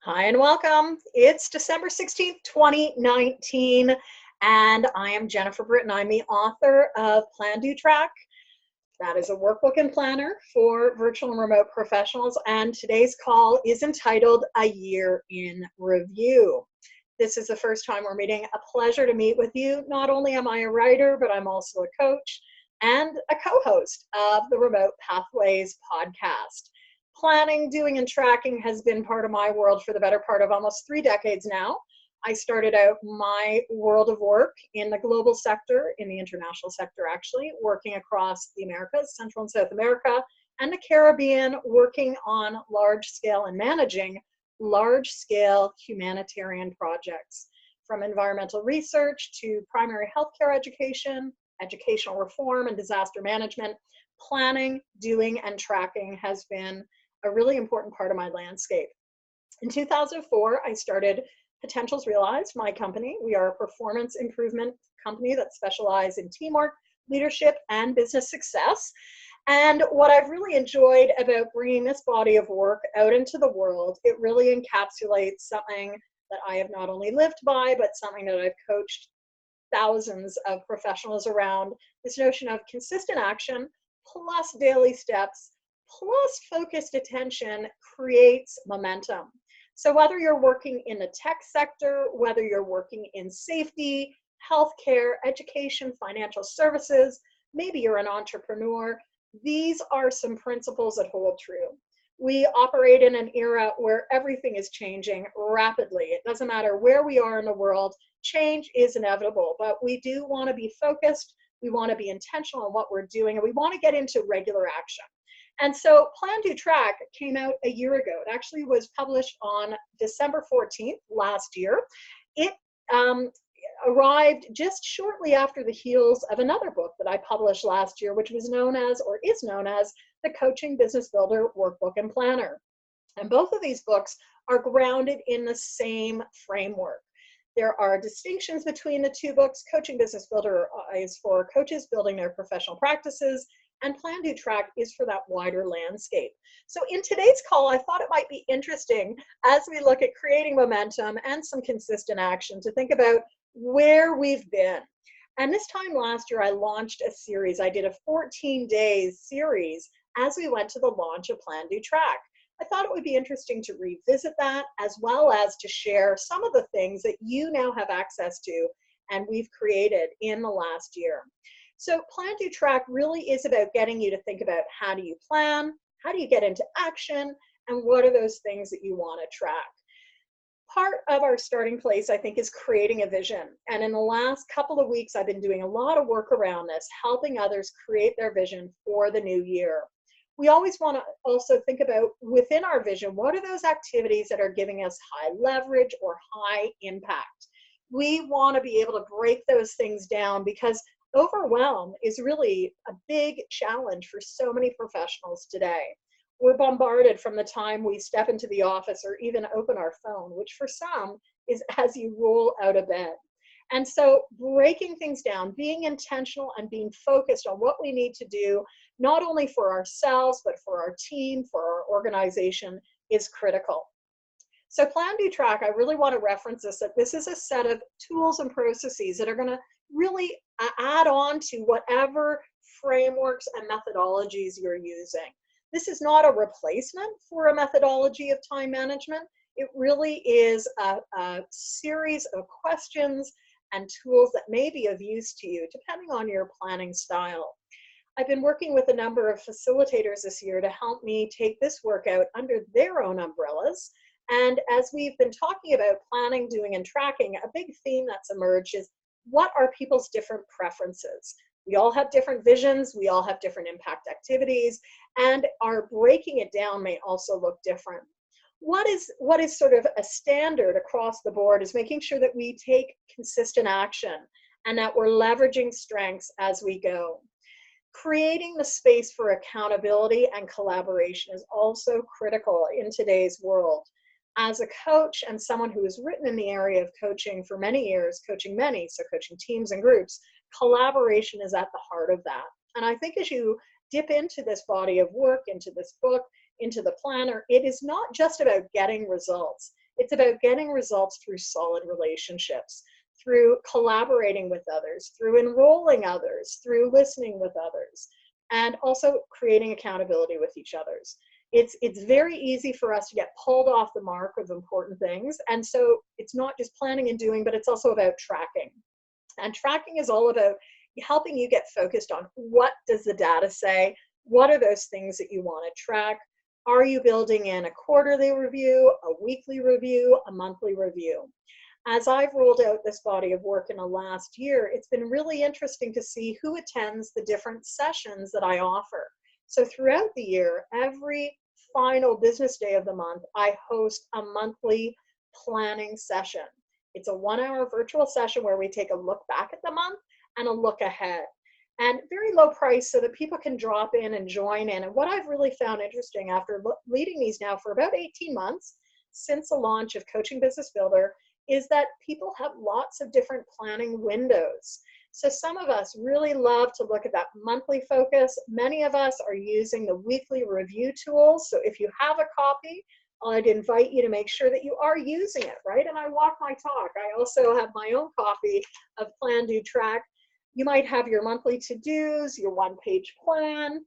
Hi and welcome. It's December 16th, 2019, and I am Jennifer Britton. I'm the author of PlanDoTrack. That is a workbook and planner for virtual and remote professionals, and today's call is entitled A Year in Review. This is the first time we're meeting. A pleasure to meet with you. Not only am I a writer, but I'm also a coach and a co-host of the Remote Pathways podcast. Planning, doing, and tracking has been part of my world for the better part of almost 3 decades now. I started out my world of work in the global sector, in the international sector actually, working across the Americas, Central and South America, and the Caribbean, working on large scale and managing large scale humanitarian projects, from environmental research to primary healthcare education, educational reform, and disaster management. Planning, doing, and tracking has been a really important part of my landscape. In 2004, I started Potentials Realized, my company. We are a performance improvement company that specializes in teamwork, leadership, and business success. And what I've really enjoyed about bringing this body of work out into the world, it really encapsulates something that I have not only lived by, but something that I've coached thousands of professionals around, this notion of consistent action plus daily steps plus focused attention creates momentum. So whether you're working in the tech sector, whether you're working in safety, healthcare, education, financial services, maybe you're an entrepreneur, these are some principles that hold true. We operate in an era where everything is changing rapidly. It doesn't matter where we are in the world, change is inevitable, but we do want to be focused, we want to be intentional in what we're doing, and we want to get into regular action. And so PlanDoTrack came out a year ago. It actually was published on December 14th last year. It arrived just shortly after the heels of another book that I published last year, which was known as, or is known as, the Coaching Business Builder Workbook and Planner. And both of these books are grounded in the same framework. There are distinctions between the two books. Coaching Business Builder is for coaches building their professional practices, and PlanDoTrack is for that wider landscape. So in today's call, I thought it might be interesting as we look at creating momentum and some consistent action to think about where we've been. And this time last year, I launched a series. I did a 14-day series as we went to the launch of PlanDoTrack. I thought it would be interesting to revisit that, as well as to share some of the things that you now have access to and we've created in the last year. So PlanDoTrack really is about getting you to think about how do you plan, how do you get into action, and what are those things that you want to track. Part of our starting place, I think, is creating a vision. And in the last couple of weeks, I've been doing a lot of work around this, helping others create their vision for the new year. We always want to also think about, within our vision, what are those activities that are giving us high leverage or high impact? We want to be able to break those things down, because overwhelm is really a big challenge for so many professionals today. We're bombarded from the time we step into the office or even open our phone, which for some is as you roll out of bed. And so breaking things down, being intentional and being focused on what we need to do, not only for ourselves, but for our team, for our organization, is critical. So PlanDoTrack, I really want to reference this, that this is a set of tools and processes that are going to really add on to whatever frameworks and methodologies you're using. This is not a replacement for a methodology of time management. It really is a series of questions and tools that may be of use to you, depending on your planning style. I've been working with a number of facilitators this year to help me take this work out under their own umbrellas. And as we've been talking about planning, doing, and tracking, a big theme that's emerged is, what are people's different preferences? We all have different visions, we all have different impact activities, and our breaking it down may also look different. What is sort of a standard across the board is making sure that we take consistent action and that we're leveraging strengths as we go. Creating the space for accountability and collaboration is also critical in today's world. As a coach and someone who has written in the area of coaching for many years, coaching teams and groups, collaboration is at the heart of that. And I think as you dip into this body of work, into this book, into the planner, it is not just about getting results. It's about getting results through solid relationships, through collaborating with others, through enrolling others, through listening with others, and also creating accountability with each others. It's very easy for us to get pulled off the mark of important things. And so it's not just planning and doing, but it's also about tracking. And tracking is all about helping you get focused on what does the data say? What are those things that you want to track? Are you building in a quarterly review, a weekly review, a monthly review? As I've rolled out this body of work in the last year, it's been really interesting to see who attends the different sessions that I offer. So throughout the year, every final business day of the month, I host a monthly planning session. It's a 1-hour virtual session where we take a look back at the month and a look ahead. And very low price so that people can drop in and join in. And what I've really found interesting after leading these now for about 18 months since the launch of Coaching Business Builder is that people have lots of different planning windows. So some of us really love to look at that monthly focus. Many of us are using the weekly review tools. So if you have a copy, I'd invite you to make sure that you are using it, right? And I walk my talk. I also have my own copy of PlanDoTrack. You might have your monthly to-dos, your one-page plan,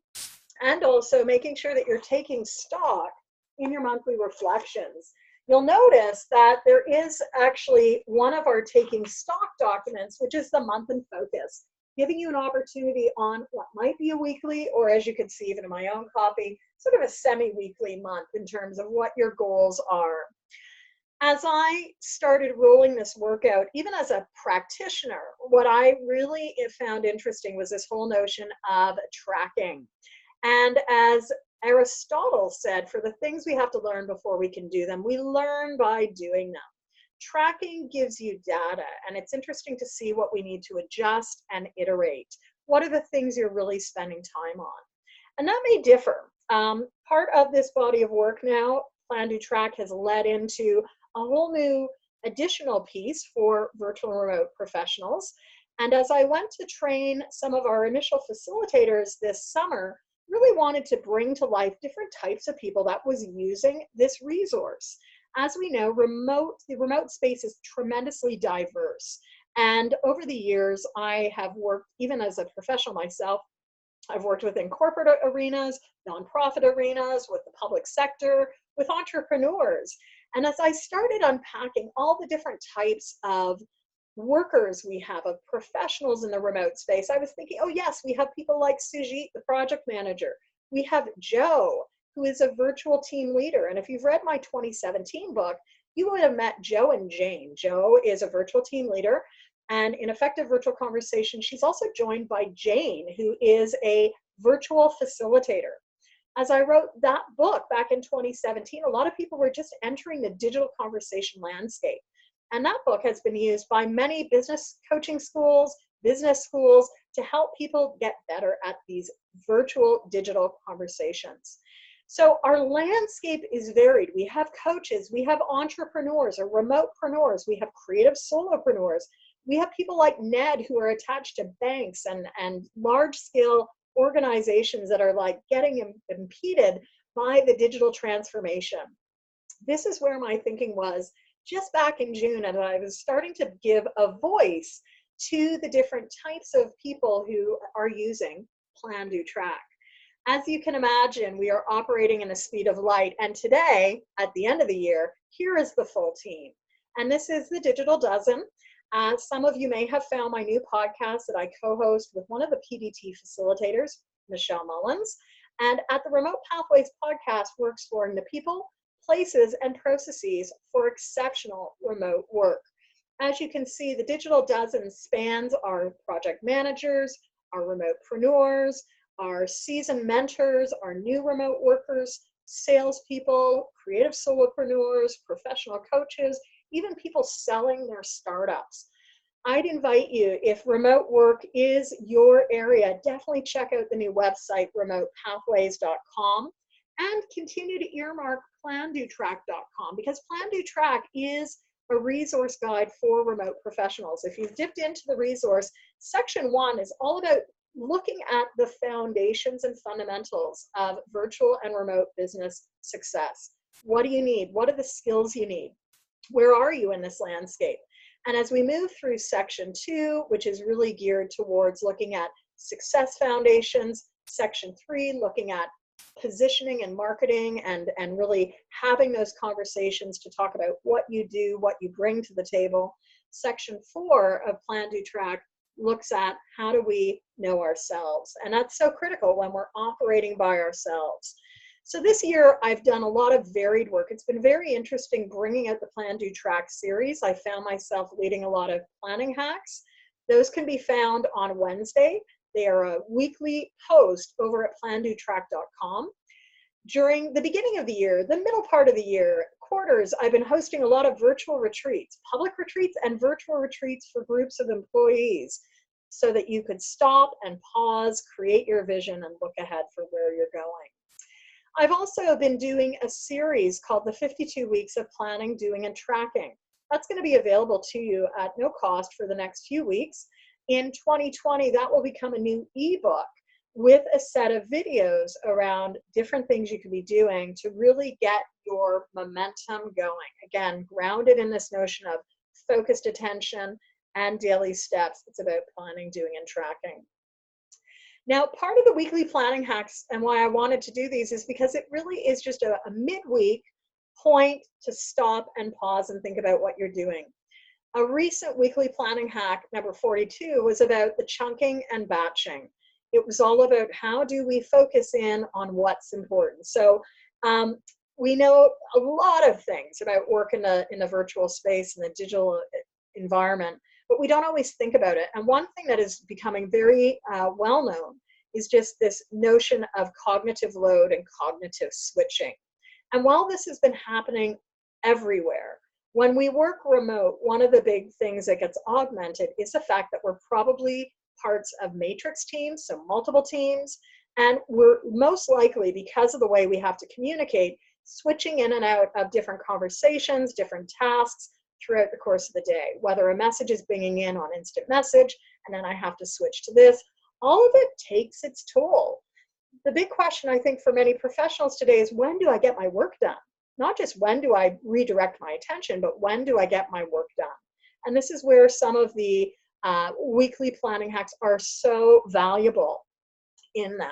and also making sure that you're taking stock in your monthly reflections. You'll notice that there is actually one of our taking stock documents, which is the month in focus, giving you an opportunity on what might be a weekly, or as you can see even in my own copy, sort of a semi-weekly month in terms of what your goals are. As I started rolling this workout, even as a practitioner, what I really found interesting was this whole notion of tracking. And as Aristotle said, for the things we have to learn before we can do them, we learn by doing them. Tracking gives you data, and it's interesting to see what we need to adjust and iterate. What are the things you're really spending time on? And that may differ. Part of this body of work now, PlanDoTrack, has led into a whole new additional piece for virtual and remote professionals. And as I went to train some of our initial facilitators this summer, really wanted to bring to life different types of people that was using this resource. As we know, the remote space is tremendously diverse. And over the years, I have worked, even as a professional myself, I've worked within corporate arenas, nonprofit arenas, with the public sector, with entrepreneurs. And as I started unpacking all the different types of workers we have, of professionals in the remote space, I was thinking, oh yes, we have people like Sujit, the project manager. We have Joe, who is a virtual team leader. And if you've read my 2017 book, you would have met Joe and Jane. Joe is a virtual team leader. And in Effective Virtual Conversation, she's also joined by Jane, who is a virtual facilitator. As I wrote that book back in 2017, a lot of people were just entering the digital conversation landscape. And that book has been used by many business coaching schools, business schools, to help people get better at these virtual digital conversations. So our landscape is varied. We have coaches, we have entrepreneurs or remotepreneurs, we have creative solopreneurs, we have people like Ned who are attached to banks and large-scale organizations that are like getting impeded by the digital transformation. This is where my thinking was just back in June, and I was starting to give a voice to the different types of people who are using PlanDoTrack. As you can imagine, we are operating in the speed of light, and today, at the end of the year, here is the full team. And this is the Digital Dozen. Some of you may have found my new podcast that I co-host with one of the PDT facilitators, Michelle Mullins. And at the Remote Pathways podcast, we're exploring the people, places, and processes for exceptional remote work. As you can see, the Digital Dozen spans our project managers, our remotepreneurs, our seasoned mentors, our new remote workers, salespeople, creative solopreneurs, professional coaches, even people selling their startups. I'd invite you, if remote work is your area, definitely check out the new website, remotepathways.com, and continue to earmark PlanDoTrack.com, because PlanDoTrack is a resource guide for remote professionals. If you've dipped into the resource, section 1 is all about looking at the foundations and fundamentals of virtual and remote business success. What do you need? What are the skills you need? Where are you in this landscape? And as we move through section 2, which is really geared towards looking at success foundations, section 3, looking at positioning and marketing and really having those conversations to talk about what you do, what you bring to the table. Section 4 of PlanDoTrack looks at how do we know ourselves. And that's so critical when we're operating by ourselves. So this year, I've done a lot of varied work. It's been very interesting bringing out the PlanDoTrack series. I found myself leading a lot of planning hacks. Those can be found on Wednesday. They are a weekly post over at PlanDoTrack.com. During the beginning of the year, the middle part of the year, quarters, I've been hosting a lot of virtual retreats, public retreats and virtual retreats for groups of employees so that you could stop and pause, create your vision, and look ahead for where you're going. I've also been doing a series called the 52 Weeks of Planning, Doing, and Tracking. That's going to be available to you at no cost for the next few weeks. In 2020, that will become a new ebook with a set of videos around different things you could be doing to really get your momentum going. Again, grounded in this notion of focused attention and daily steps. It's about planning, doing, and tracking. Now, part of the weekly planning hacks and why I wanted to do these is because it really is just a midweek point to stop and pause and think about what you're doing. A recent weekly planning hack, number 42, was about the chunking and batching. It was all about how do we focus in on what's important. So we know a lot of things about work in the virtual space, in the digital environment, but we don't always think about it. And one thing that is becoming very well known is just this notion of cognitive load and cognitive switching. And while this has been happening everywhere, when we work remote, one of the big things that gets augmented is the fact that we're probably parts of matrix teams, so multiple teams, and we're most likely, because of the way we have to communicate, switching in and out of different conversations, different tasks, throughout the course of the day, whether a message is bringing in on instant message, and then I have to switch to this. All of it takes its toll. The big question, I think, for many professionals today is, when do I get my work done? Not just when do I redirect my attention, but when do I get my work done? And this is where some of the weekly planning hacks are so valuable in that.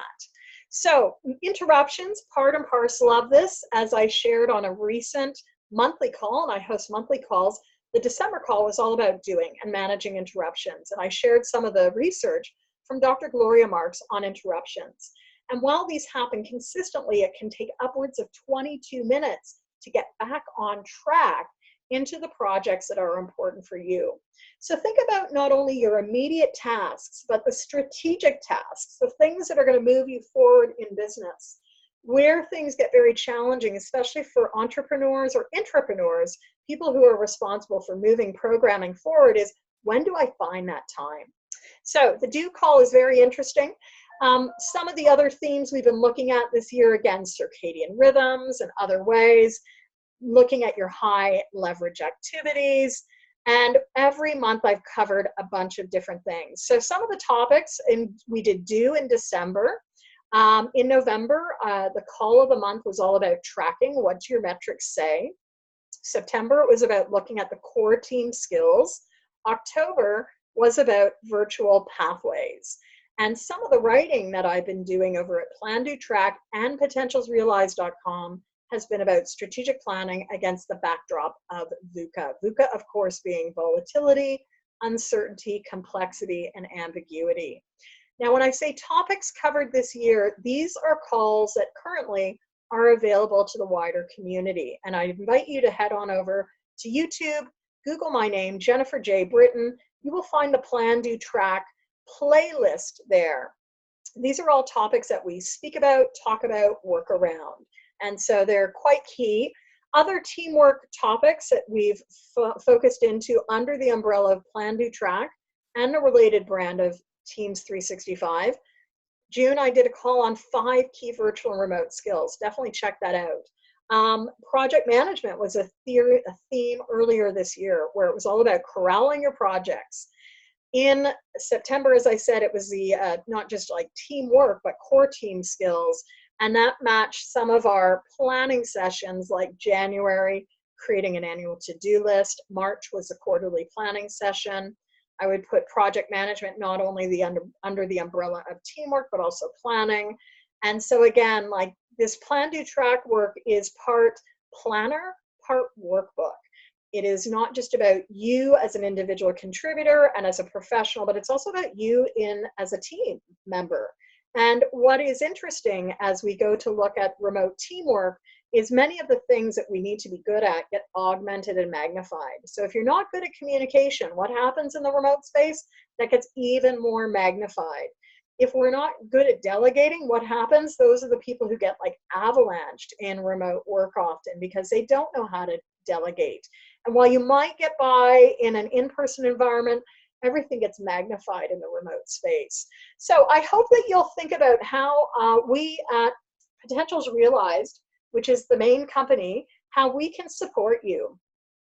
So interruptions, part and parcel of this, as I shared on a recent monthly call, and I host monthly calls. The December call was all about doing and managing interruptions. And I shared some of the research from Dr. Gloria Marks on interruptions. And while these happen consistently, it can take upwards of 22 minutes to get back on track into the projects that are important for you. So think about not only your immediate tasks, but the strategic tasks, the things that are going to move you forward in business. Where things get very challenging, especially for entrepreneurs or intrapreneurs, people who are responsible for moving programming forward, is when do I find that time? So the do call is very interesting. Some of the other themes we've been looking at this year, again, circadian rhythms and other ways, looking at your high leverage activities. And every month I've covered a bunch of different things. So some of the topics we did do in December. In November, the call of the month was all about tracking. What do your metrics say? September, it was about looking at the core team skills. October was about virtual pathways. And some of the writing that I've been doing over at PlanDoTrack and potentialsrealized.com has been about strategic planning against the backdrop of VUCA. VUCA, of course, being volatility, uncertainty, complexity, and ambiguity. Now, when I say topics covered this year, these are calls that currently are available to the wider community. And I invite you to head on over to YouTube, Google my name, Jennifer J. Britton. You will find the PlanDoTrack playlist there. These are all topics that we speak about, talk about, work around. And so they're quite key. Other teamwork topics that we've focused into under the umbrella of PlanDoTrack and the related brand of Teams 365. June, I did a call on 5 key virtual and remote skills. Definitely check that out. Project management was a theme earlier this year, where it was all about corralling your projects. In September, as I said, it was the not just like teamwork, but core team skills. And that matched some of our planning sessions like January, creating an annual to-do list. March was a quarterly planning session. I would put project management not only under the umbrella of teamwork, but also planning. And so again, like this PlanDoTrack work is part planner, part workbook. It is not just about you as an individual contributor and as a professional, but it's also about you as a team member. And what is interesting as we go to look at remote teamwork is many of the things that we need to be good at get augmented and magnified. So if you're not good at communication, what happens in the remote space? That gets even more magnified. If we're not good at delegating, what happens? Those are the people who get like avalanched in remote work often because they don't know how to delegate. And while you might get by in an in-person environment, everything gets magnified in the remote space. So I hope that you'll think about how we at Potentials Realized, which is the main company, how we can support you.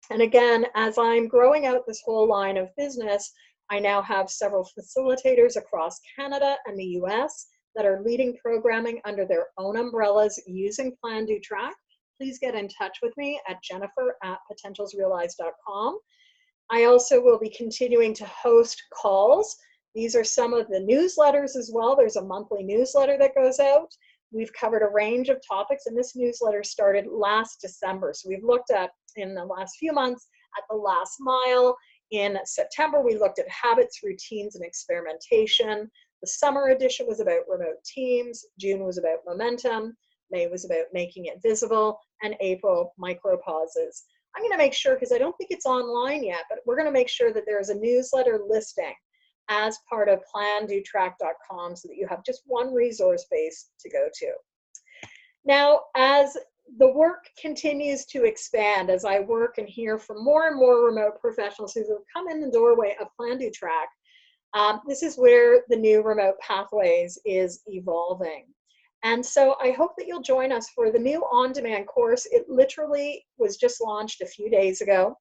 And again, as I'm growing out this whole line of business, I now have several facilitators across Canada and the US that are leading programming under their own umbrellas using PlanDoTrack. Please get in touch with me at jennifer@potentialsrealized.com. I also will be continuing to host calls. These are some of the newsletters as well. There's a monthly newsletter that goes out. We've covered a range of topics, and this newsletter started last December. So we've looked at, in the last few months, at the last mile. In September, we looked at habits, routines, and experimentation. The summer edition was about remote teams. June was about momentum. May was about making it visible. And April, micro pauses. I'm going to make sure, because I don't think it's online yet, but we're going to make sure that there's a newsletter listing as part of PlanDoTrack.com so that you have just one resource base to go to. Now, as the work continues to expand, as I work and hear from more and more remote professionals who have come in the doorway of PlanDoTrack, this is where the new Remote Pathways is evolving. And so I hope that you'll join us for the new on-demand course. It literally was just launched a few days ago.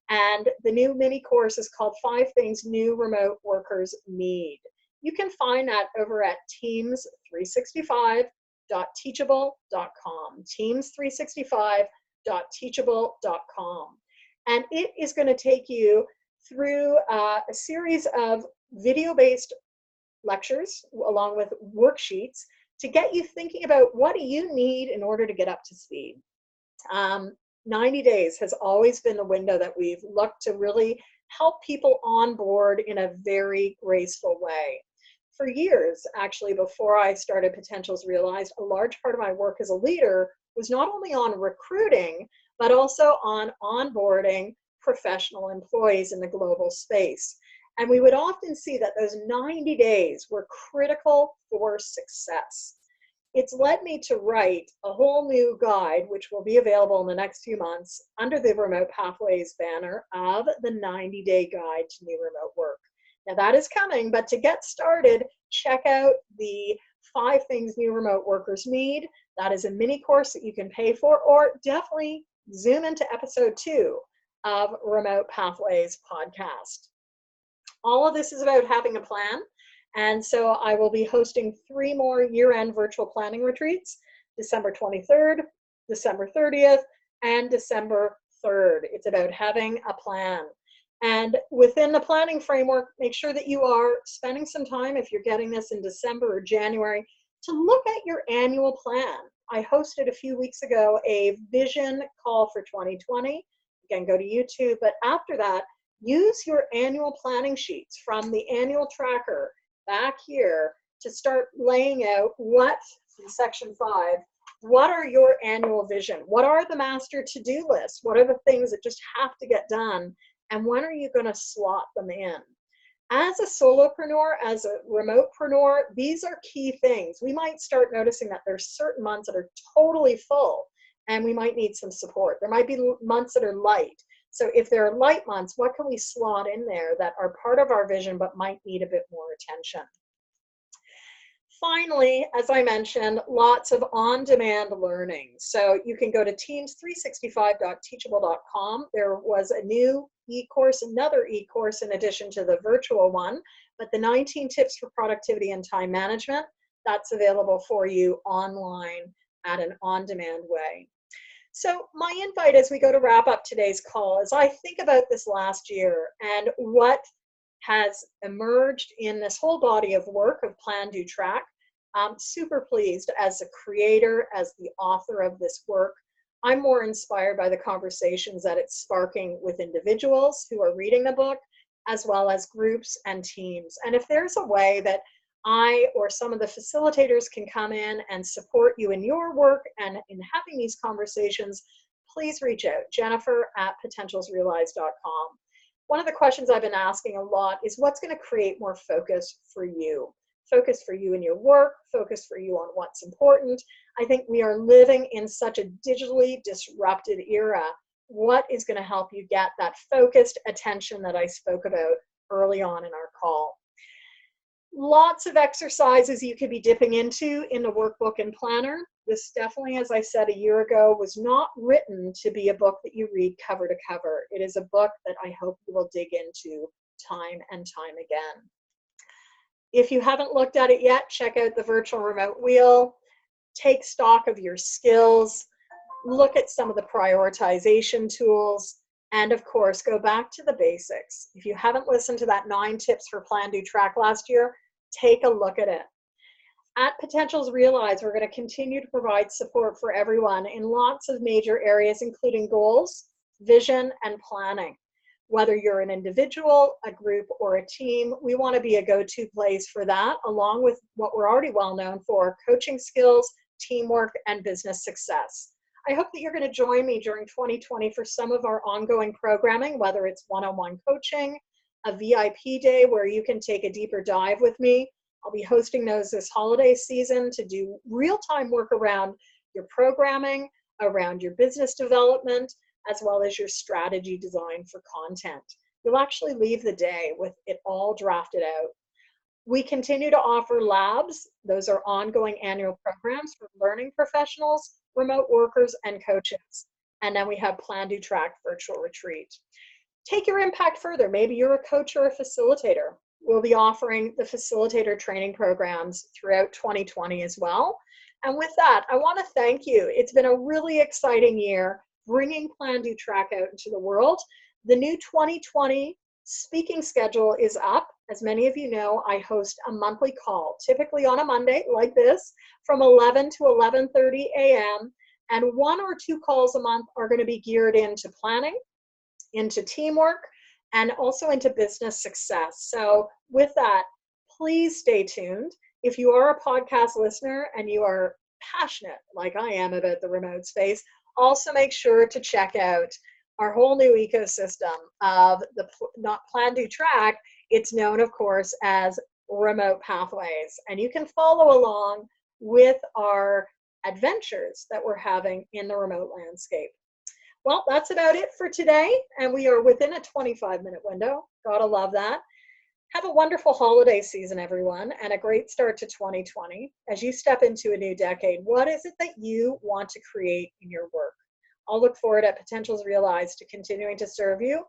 And the new mini course is called 5 Things New Remote Workers Need. You can find that over at teams365.teachable.com, teams365.teachable.com. And it is going to take you through a series of video-based lectures along with worksheets to get you thinking about what do you need in order to get up to speed. 90 days has always been the window that we've looked to really help people on board in a very graceful way. For years, actually, before I started Potentials Realized, a large part of my work as a leader was not only on recruiting, but also on onboarding professional employees in the global space. And we would often see that those 90 days were critical for success. It's led me to write a whole new guide, which will be available in the next few months under the Remote Pathways banner of the 90-Day Guide to New Remote Work. Now that is coming, but to get started, check out the 5 Things New Remote Workers Need. That is a mini course that you can pay for, or definitely zoom into episode 2 of Remote Pathways podcast. All of this is about having a plan. And so I will be hosting 3 more year-end virtual planning retreats, December 23rd, December 30th, and December 3rd. It's about having a plan. And within the planning framework, make sure that you are spending some time, if you're getting this in December or January, to look at your annual plan. I hosted a few weeks ago a vision call for 2020. Again, go to YouTube. But after that, use your annual planning sheets from the annual tracker back here to start laying out what, in section 5, what are your annual vision? What are the master to-do lists? What are the things that just have to get done? And when are you going to slot them in? As a solopreneur, as a remotepreneur, these are key things. We might start noticing that there's certain months that are totally full and we might need some support. There might be months that are light. So if there are light months, what can we slot in there that are part of our vision but might need a bit more attention? Finally, as I mentioned, lots of on-demand learning. So you can go to teams365.teachable.com. There was a new e-course, another e-course in addition to the virtual one, but the 19 tips for productivity and time management, that's available for you online at an on-demand way. So my invite as we go to wrap up today's call is I think about this last year and what has emerged in this whole body of work of Plan, Do, Track. I'm super pleased as a creator, as the author of this work. I'm more inspired by the conversations that it's sparking with individuals who are reading the book, as well as groups and teams. And if there's a way that I or some of the facilitators can come in and support you in your work and in having these conversations, please reach out, Jennifer@potentialsrealized.com. One of the questions I've been asking a lot is what's going to create more focus for you? Focus for you in your work, focus for you on what's important. I think we are living in such a digitally disrupted era. What is going to help you get that focused attention that I spoke about early on in our call? Lots of exercises you could be dipping into in the workbook and planner. This definitely, as I said a year ago, was not written to be a book that you read cover to cover. It is a book that I hope you will dig into time and time again. If you haven't looked at it yet, check out the virtual remote wheel. Take stock of your skills. Look at some of the prioritization tools. And of course, go back to the basics. If you haven't listened to that 9 tips for Plan, Do, Track last year, take a look at it. At Potentials Realized, we're going to continue to provide support for everyone in lots of major areas, including goals, vision, and planning. Whether you're an individual, a group, or a team, we want to be a go-to place for that, along with what we're already well known for, coaching skills, teamwork, and business success. I hope that you're going to join me during 2020 for some of our ongoing programming, whether it's one-on-one coaching, a VIP day where you can take a deeper dive with me. I'll be hosting those this holiday season to do real-time work around your programming, around your business development, as well as your strategy design for content. You'll actually leave the day with it all drafted out. We continue to offer labs. Those are ongoing annual programs for learning professionals, remote workers, and coaches. And then we have Plan, Do, Track virtual retreat. Take your impact further. Maybe you're a coach or a facilitator. We'll be offering the facilitator training programs throughout 2020 as well. And with that, I want to thank you. It's been a really exciting year bringing Plan, Do, Track out into the world. The new 2020 speaking schedule is up. As many of you know, I host a monthly call, typically on a Monday like this, from 11 to 11:30 a.m. And 1 or 2 calls a month are going to be geared into planning, into teamwork, and also into business success. So with that, please stay tuned. If you are a podcast listener and you are passionate, like I am, about the remote space, also make sure to check out our whole new ecosystem of the not Plan, Do, Track. It's known, of course, as Remote Pathways. And you can follow along with our adventures that we're having in the remote landscape. Well, that's about it for today. And we are within a 25-minute window. Gotta love that. Have a wonderful holiday season, everyone, and a great start to 2020. As you step into a new decade, what is it that you want to create in your work? I'll look forward at Potentials Realized to continuing to serve you.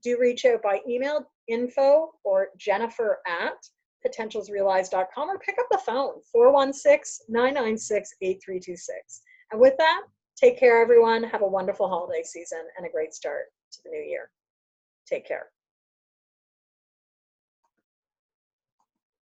Do reach out by email, info or Jennifer@potentialsrealized.com, or pick up the phone, 416-996-8326. And with that, take care, everyone. Have a wonderful holiday season and a great start to the new year. Take care.